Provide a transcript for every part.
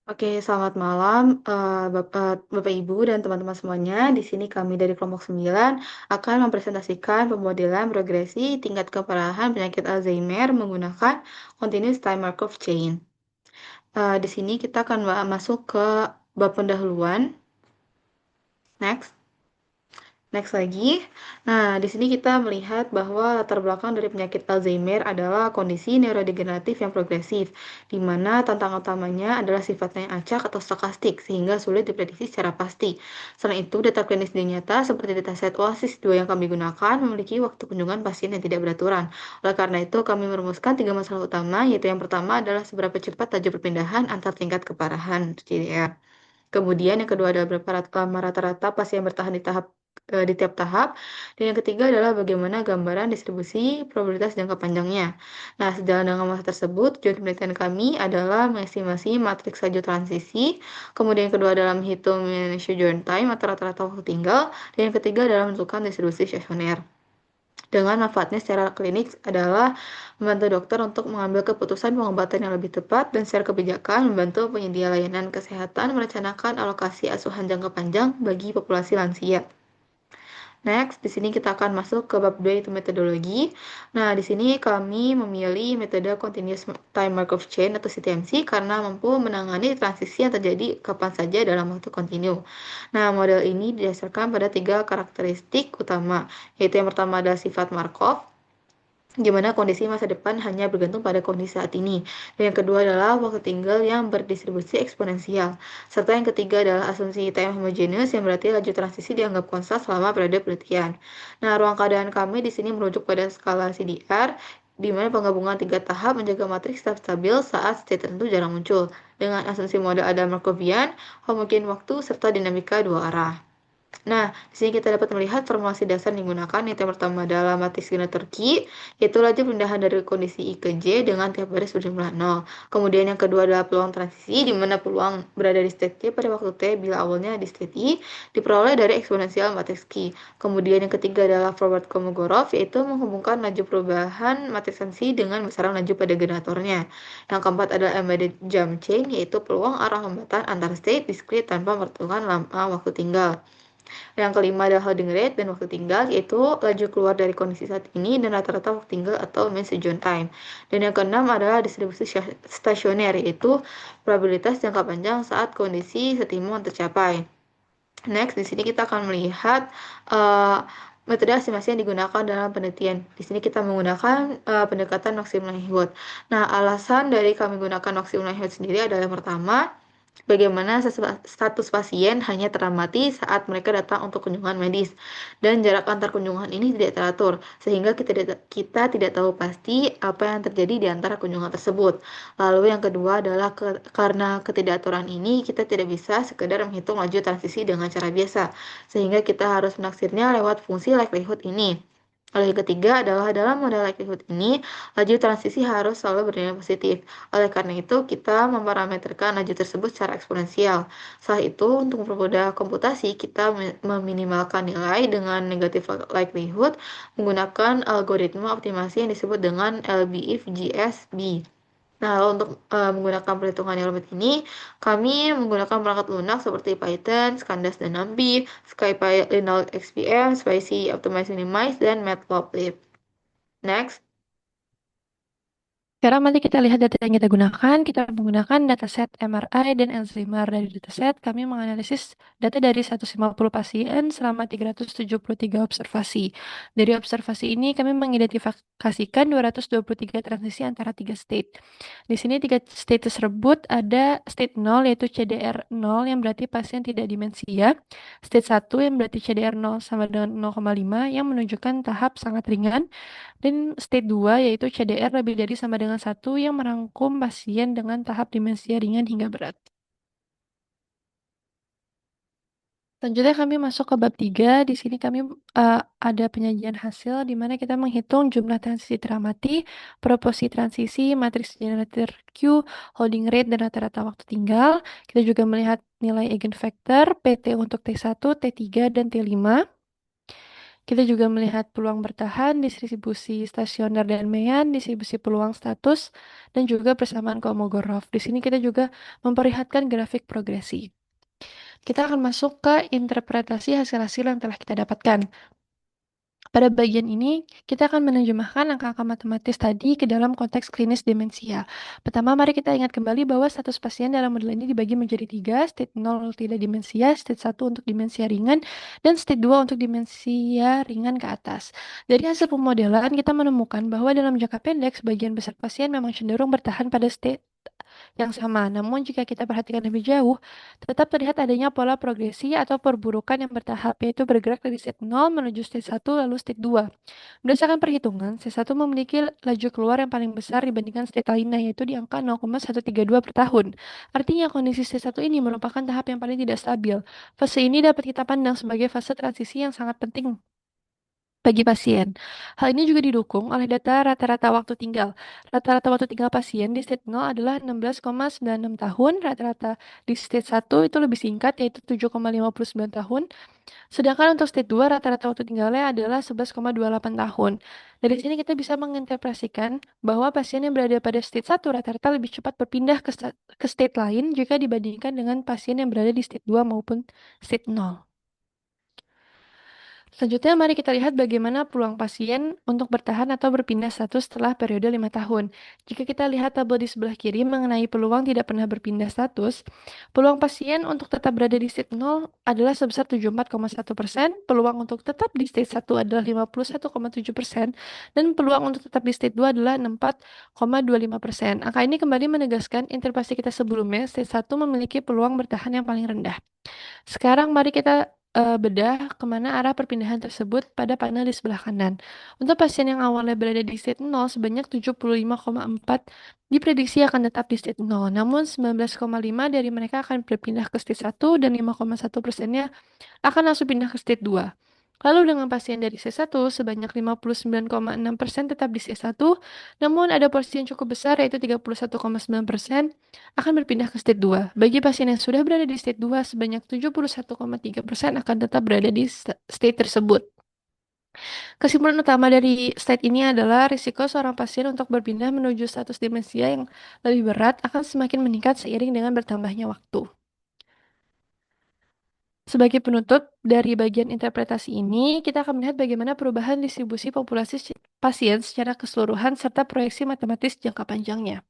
Oke, selamat malam, Bapak Ibu dan teman-teman semuanya. Di sini kami dari kelompok 9 akan mempresentasikan pemodelan progresi tingkat keparahan penyakit Alzheimer menggunakan Continuous Time Markov Chain. Di sini kita akan masuk ke bab pendahuluan. Next. Next lagi. Nah, di sini kita melihat bahwa latar belakang dari penyakit Alzheimer adalah kondisi neurodegeneratif yang progresif, di mana tantangan utamanya adalah sifatnya yang acak atau stokastik, sehingga sulit diprediksi secara pasti. Selain itu, data klinis di nyata seperti dataset Oasis 2 yang kami gunakan memiliki waktu kunjungan pasien yang tidak beraturan. Oleh karena itu, kami merumuskan 3 masalah utama, yaitu yang pertama adalah seberapa cepat laju perpindahan antar tingkat keparahan CDR. Kemudian yang kedua adalah berapa lama rata-rata pasien bertahan di tiap tahap. Dan yang ketiga adalah bagaimana gambaran distribusi probabilitas jangka panjangnya. Nah, sejalan dengan masalah tersebut, tujuan penelitian kami adalah mengestimasi matriks laju transisi. Kemudian yang kedua adalah menghitung sojourn time atau rata-rata waktu tinggal. Dan yang ketiga adalah menentukan distribusi sesioner. Dengan manfaatnya secara klinik adalah membantu dokter untuk mengambil keputusan pengobatan yang lebih tepat dan secara kebijakan membantu penyedia layanan kesehatan merencanakan alokasi asuhan jangka panjang bagi populasi lansia. Next, di sini kita akan masuk ke bab 2 yaitu metodologi. Nah, di sini kami memilih metode Continuous Time Markov Chain atau CTMC karena mampu menangani transisi yang terjadi kapan saja dalam waktu kontinu. Nah, model ini didasarkan pada 3 karakteristik utama, yaitu yang pertama adalah sifat Markov, di mana kondisi masa depan hanya bergantung pada kondisi saat ini. Dan yang kedua adalah waktu tinggal yang berdistribusi eksponensial. Serta yang ketiga adalah asumsi time homogeneous yang berarti laju transisi dianggap konstan selama periode penelitian. Nah, ruang keadaan kami di sini merujuk pada skala CDR, di mana penggabungan 3 tahap menjaga matriks tetap stabil saat state tertentu jarang muncul, dengan asumsi model Adam Markovian, homogen waktu, serta dinamika 2 arah. Nah, di sini kita dapat melihat formulasi dasar yang digunakan, yaitu yang pertama adalah matriks Turki, yaitu laju pindahan dari kondisi I ke J dengan tiap baris berjumlah 0. Kemudian yang kedua adalah peluang transisi, di mana peluang berada di state J pada waktu T bila awalnya di state I diperoleh dari eksponensial matriks Q. Kemudian yang ketiga adalah forward Kolmogorov, yaitu menghubungkan laju perubahan matriks transisi dengan besaran laju pada generatornya. Yang keempat adalah embedded jump chain, yaitu peluang arah hambatan antar state discrete tanpa perhitungan lama waktu tinggal. Yang kelima adalah holding rate dan waktu tinggal, yaitu laju keluar dari kondisi saat ini dan rata-rata waktu tinggal atau mean sojourn time. Dan yang keenam adalah distribusi stasioner, yaitu probabilitas jangka panjang saat kondisi setimun tercapai. Next, di sini kita akan melihat uh, metode estimasi yang digunakan dalam penelitian. Di sini kita menggunakan pendekatan maksimum likelihood. Nah, alasan dari kami gunakan maksimum likelihood sendiri adalah yang pertama, bagaimana status pasien hanya teramati saat mereka datang untuk kunjungan medis, dan jarak antar kunjungan ini tidak teratur, sehingga kita tidak tahu pasti apa yang terjadi di antara kunjungan tersebut. Lalu yang kedua adalah karena ketidakaturan ini, kita tidak bisa sekedar menghitung laju transisi dengan cara biasa, sehingga kita harus menaksirnya lewat fungsi likelihood ini. Lalu yang ketiga adalah dalam model likelihood ini, laju transisi harus selalu bernilai positif. Oleh karena itu, kita memparameterkan laju tersebut secara eksponensial. Setelah itu, untuk mempermudah komputasi, kita meminimalkan nilai dengan negatif likelihood menggunakan algoritma optimasi yang disebut dengan LBIF-GSB. Nah, lalu untuk menggunakan perhitungan yang rumit ini, kami menggunakan perangkat lunak seperti Python, Scandas dan NumPy, SciPy, Linux XPM, Spicy, Optimize Minimize, dan Matplotlib. Next. Sekarang mari kita lihat data yang kita gunakan. Kita menggunakan dataset MRI dan Alzheimer. Dari dataset, kami menganalisis data dari 150 pasien selama 373 observasi. Dari observasi ini, kami mengidentifikasikan 223 transisi antara 3 state. Di sini 3 state tersebut ada state 0, yaitu CDR 0, yang berarti pasien tidak demensia. State 1, yang berarti CDR 0 sama dengan 0,5, yang menunjukkan tahap sangat ringan. Dan state 2 yaitu CDR lebih dari sama dengan 1 yang merangkum pasien dengan tahap demensia ringan hingga berat. Selanjutnya kami masuk ke bab 3. Di sini kami ada penyajian hasil di mana kita menghitung jumlah transisi teramati, proporsi transisi, matriks generator Q, holding rate, dan rata-rata waktu tinggal. Kita juga melihat nilai eigenvector, PT untuk T1, T3, dan T5. Kita juga melihat peluang bertahan, distribusi stasioner dan mean, distribusi peluang status, dan juga persamaan Kolmogorov. Di sini kita juga memperlihatkan grafik progresi. Kita akan masuk ke interpretasi hasil-hasil yang telah kita dapatkan. Pada bagian ini, kita akan menerjemahkan angka-angka matematis tadi ke dalam konteks klinis demensia. Pertama, mari kita ingat kembali bahwa status pasien dalam model ini dibagi menjadi tiga, state 0 tidak demensia, state 1 untuk demensia ringan, dan state 2 untuk demensia ringan ke atas. Dari hasil pemodelan, kita menemukan bahwa dalam jangka pendek, sebagian besar pasien memang cenderung bertahan pada state yang sama. Namun jika kita perhatikan lebih jauh, tetap terlihat adanya pola progresi atau perburukan yang bertahap, yaitu bergerak dari state 0 menuju state 1 lalu state 2. Berdasarkan perhitungan, state 1 memiliki laju keluar yang paling besar dibandingkan state lainnya, yaitu di angka 0,132 per tahun. Artinya kondisi state 1 ini merupakan tahap yang paling tidak stabil. Fase ini dapat kita pandang sebagai fase transisi yang sangat penting bagi pasien. Hal ini juga didukung oleh data rata-rata waktu tinggal. Rata-rata waktu tinggal pasien di state 0 adalah 16,96 tahun, rata-rata di state 1 itu lebih singkat yaitu 7,59 tahun, sedangkan untuk state 2 rata-rata waktu tinggalnya adalah 11,28 tahun. Dari sini kita bisa menginterpretasikan bahwa pasien yang berada pada state 1 rata-rata lebih cepat berpindah ke state lain jika dibandingkan dengan pasien yang berada di state 2 maupun state 0. Selanjutnya, mari kita lihat bagaimana peluang pasien untuk bertahan atau berpindah status setelah periode 5 tahun. Jika kita lihat tabel di sebelah kiri mengenai peluang tidak pernah berpindah status, peluang pasien untuk tetap berada di state 0 adalah sebesar 74,1%, peluang untuk tetap di state 1 adalah 51,7%, dan peluang untuk tetap di state 2 adalah 64,25%. Angka ini kembali menegaskan interpretasi kita sebelumnya, state 1 memiliki peluang bertahan yang paling rendah. Sekarang mari kita bedah kemana arah perpindahan tersebut pada panel di sebelah kanan. Untuk pasien yang awalnya berada di state 0, sebanyak 75,4 diprediksi akan tetap di state 0. Namun 19,5 dari mereka akan berpindah ke state 1 dan 5,1%-nya akan langsung pindah ke state 2. Lalu dengan pasien dari C1, sebanyak 59,6% tetap di C1, namun ada porsi yang cukup besar yaitu 31,9% akan berpindah ke state 2. Bagi pasien yang sudah berada di state 2, sebanyak 71,3% akan tetap berada di state tersebut. Kesimpulan utama dari slide ini adalah risiko seorang pasien untuk berpindah menuju status demensia yang lebih berat akan semakin meningkat seiring dengan bertambahnya waktu. Sebagai penutup dari bagian interpretasi ini, kita akan melihat bagaimana perubahan distribusi populasi pasien secara keseluruhan serta proyeksi matematis jangka panjangnya.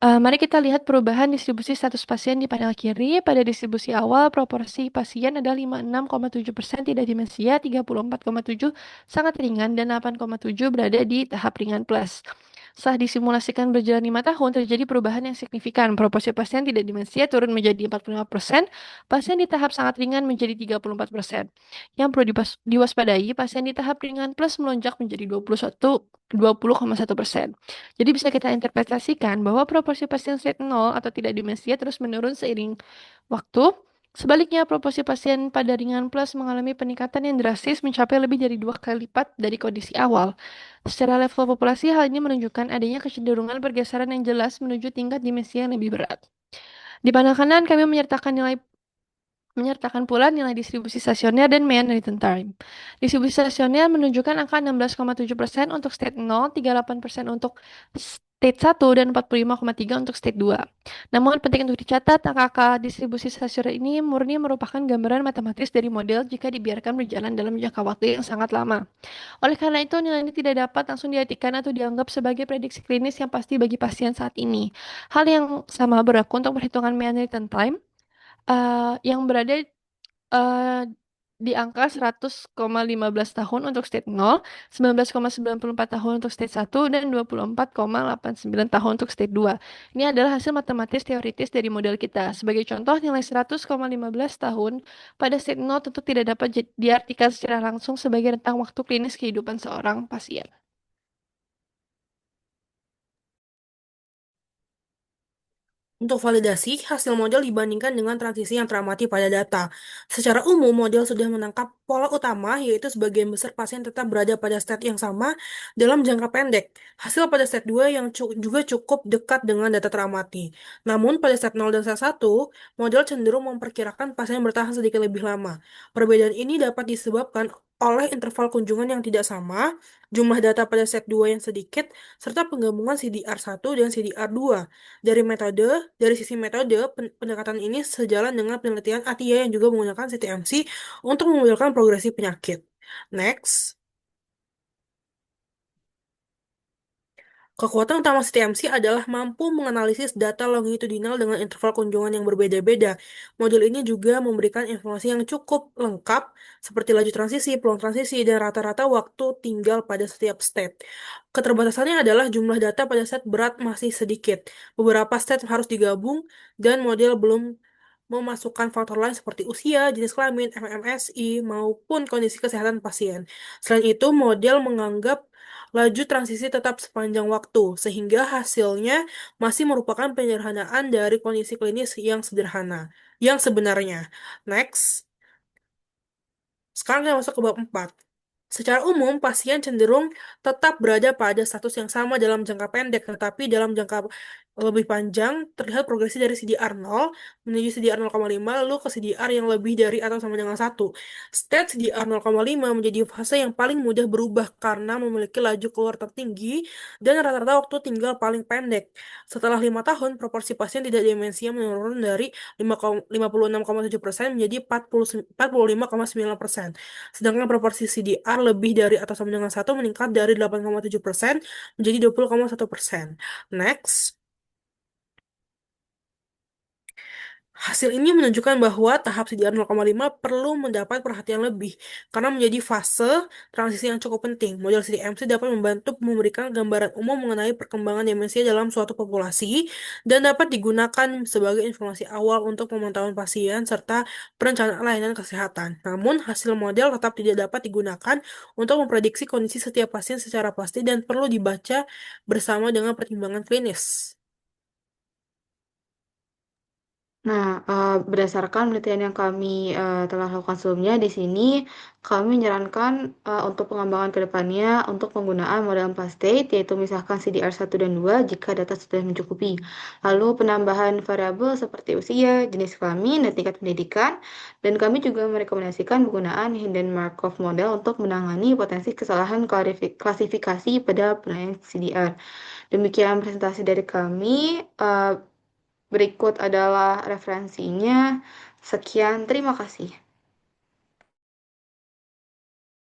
Mari kita lihat perubahan distribusi status pasien di panel kiri. Pada distribusi awal, proporsi pasien adalah 56,7% tidak demensia, 34,7% sangat ringan, dan 8,7% berada di tahap ringan plus. Setelah disimulasikan berjalan 5 tahun, terjadi perubahan yang signifikan. Proporsi pasien tidak demensia turun menjadi 45%, pasien di tahap sangat ringan menjadi 34%. Yang perlu diwaspadai, pasien di tahap ringan plus melonjak menjadi 20,1%. Jadi bisa kita interpretasikan bahwa proporsi pasien state 0 atau tidak demensia terus menurun seiring waktu. Sebaliknya, proporsi pasien pada ringan plus mengalami peningkatan yang drastis mencapai lebih dari 2 kali lipat dari kondisi awal. Secara level populasi, hal ini menunjukkan adanya kecenderungan pergeseran yang jelas menuju tingkat demensia yang lebih berat. Di panel kanan, kami menyertakan pula nilai distribusi stasioner dan mean return time. Distribusi stasioner menunjukkan angka 16,7% untuk state 0, 38% untuk state 1, dan 45,3% untuk state 2. Namun penting untuk dicatat, angka distribusi stasioner ini murni merupakan gambaran matematis dari model jika dibiarkan berjalan dalam jangka waktu yang sangat lama. Oleh karena itu, nilai ini tidak dapat langsung diartikan atau dianggap sebagai prediksi klinis yang pasti bagi pasien saat ini. Hal yang sama berlaku untuk perhitungan mean return time, yang berada di angka 100,15 tahun untuk state 0, 19,94 tahun untuk state 1, dan 24,89 tahun untuk state 2. Ini adalah hasil matematis teoritis dari model kita. Sebagai contoh, nilai 100,15 tahun pada state 0 tentu tidak dapat diartikan secara langsung sebagai rentang waktu klinis kehidupan seorang pasien. Untuk validasi, hasil model dibandingkan dengan transisi yang teramati pada data. Secara umum, model sudah menangkap pola utama, yaitu sebagian besar pasien tetap berada pada state yang sama dalam jangka pendek. Hasil pada state 2 yang juga cukup dekat dengan data teramati. Namun, pada state 0 dan state 1, model cenderung memperkirakan pasien bertahan sedikit lebih lama. Perbedaan ini dapat disebabkan oleh interval kunjungan yang tidak sama, jumlah data pada set 2 yang sedikit, serta penggabungan CDR1 dan CDR2. Dari sisi metode, pendekatan ini sejalan dengan penelitian ATIA yang juga menggunakan CTMC untuk memodelkan progresi penyakit. Next. Kekuatan utama CTMC adalah mampu menganalisis data longitudinal dengan interval kunjungan yang berbeda-beda. Model ini juga memberikan informasi yang cukup lengkap, seperti laju transisi, peluang transisi, dan rata-rata waktu tinggal pada setiap state. Keterbatasannya adalah jumlah data pada set berat masih sedikit. Beberapa state harus digabung, dan model belum memasukkan faktor lain seperti usia, jenis kelamin, MMSI, maupun kondisi kesehatan pasien. Selain itu, model menganggap laju transisi tetap sepanjang waktu, sehingga hasilnya masih merupakan penyederhanaan dari kondisi klinis yang sederhana, yang sebenarnya. Next. Sekarang kita masuk ke bab 4. Secara umum, pasien cenderung tetap berada pada status yang sama dalam jangka pendek, tetapi dalam jangka lebih panjang, terlihat progresi dari CDR 0 menuju CDR 0,5, lalu ke CDR yang lebih dari atau sama dengan 1. State CDR 0,5 menjadi fase yang paling mudah berubah karena memiliki laju keluar tertinggi dan rata-rata waktu tinggal paling pendek. Setelah 5 tahun, proporsi pasien tidak demensia menurun dari 56,7% menjadi 45,9%. Sedangkan proporsi CDR lebih dari atau sama dengan 1 meningkat dari 8,7% menjadi 20,1%. Next. Hasil ini menunjukkan bahwa tahap CDR 0,5 perlu mendapat perhatian lebih karena menjadi fase transisi yang cukup penting. Model CDMC dapat membantu memberikan gambaran umum mengenai perkembangan demensia dalam suatu populasi dan dapat digunakan sebagai informasi awal untuk pemantauan pasien serta perencanaan layanan kesehatan. Namun, hasil model tetap tidak dapat digunakan untuk memprediksi kondisi setiap pasien secara pasti dan perlu dibaca bersama dengan pertimbangan klinis. Nah, berdasarkan penelitian yang kami telah lakukan sebelumnya, di sini kami menyarankan untuk pengembangan ke depannya untuk penggunaan model 4 state, yaitu misalkan CDR1 dan 2 jika data sudah mencukupi. Lalu penambahan variabel seperti usia, jenis kelamin, dan tingkat pendidikan. Dan kami juga merekomendasikan penggunaan hidden Markov model untuk menangani potensi kesalahan klasifikasi pada penilaian CDR. Demikian presentasi dari kami. Berikut adalah referensinya. Sekian, terima kasih.